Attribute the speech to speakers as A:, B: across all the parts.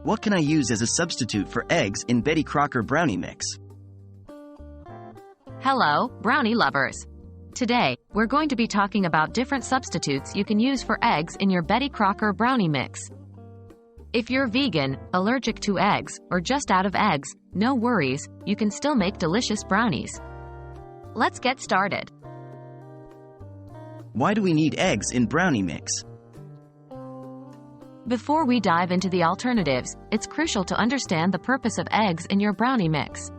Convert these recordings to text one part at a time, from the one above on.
A: What can I use as a substitute for eggs in Betty Crocker Brownie mix?
B: Hello, brownie lovers! Today, we're going to be talking about different substitutes you can use for eggs in your Betty Crocker Brownie mix. If you're vegan, allergic to eggs, or just out of eggs, no worries, you can still make delicious brownies. Let's get started.
A: Why do we need eggs in brownie mix?
B: Before we dive into the alternatives, it's crucial to understand the purpose of eggs in your brownie mix.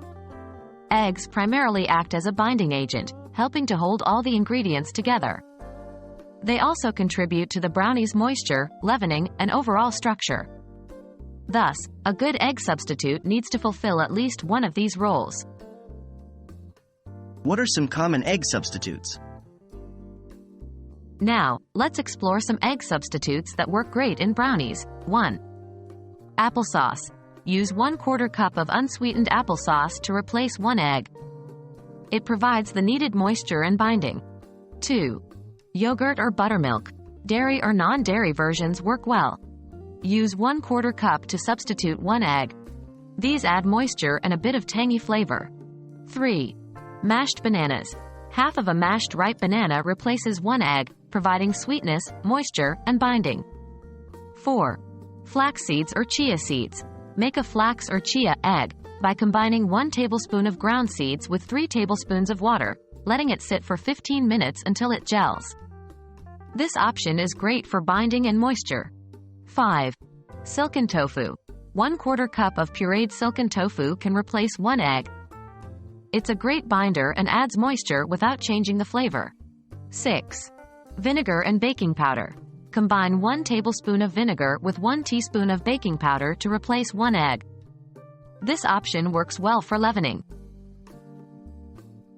B: Eggs primarily act as a binding agent, helping to hold all the ingredients together. They also contribute to the brownie's moisture, leavening, and overall structure. Thus, a good egg substitute needs to fulfill at least one of these roles.
A: What are some common egg substitutes?
B: Now, let's explore some egg substitutes that work great in brownies. 1. Applesauce. Use 1/4 cup of unsweetened applesauce to replace 1 egg. It provides the needed moisture and binding. 2. Yogurt or buttermilk. Dairy or non-dairy versions work well. Use 1/4 cup to substitute 1 egg. These add moisture and a bit of tangy flavor. 3. Mashed bananas. Half of a mashed ripe banana replaces 1 egg, providing sweetness, moisture, and binding. 4. Flax seeds or chia seeds. Make a flax or chia egg by combining 1 tablespoon of ground seeds with 3 tablespoons of water, letting it sit for 15 minutes until it gels. This option is great for binding and moisture. 5. Silken tofu. 1/4 cup of pureed silken tofu can replace 1 egg. It's a great binder and adds moisture without changing the flavor. 6. Vinegar and baking powder. Combine 1 tablespoon of vinegar with 1 teaspoon of baking powder to replace 1 egg. This option works well for leavening.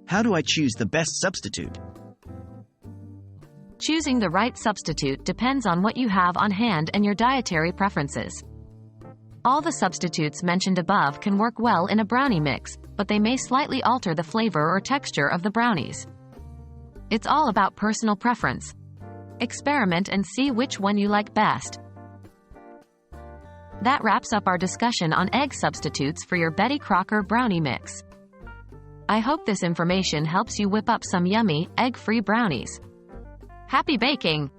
A: How do I choose the best substitute?
B: Choosing the right substitute depends on what you have on hand and your dietary preferences. All the substitutes mentioned above can work well in a brownie mix, but they may slightly alter the flavor or texture of the brownies. It's all about personal preference. Experiment and see which one you like best. That wraps up our discussion on egg substitutes for your Betty Crocker Brownie mix. I hope this information helps you whip up some yummy, egg-free brownies. Happy baking!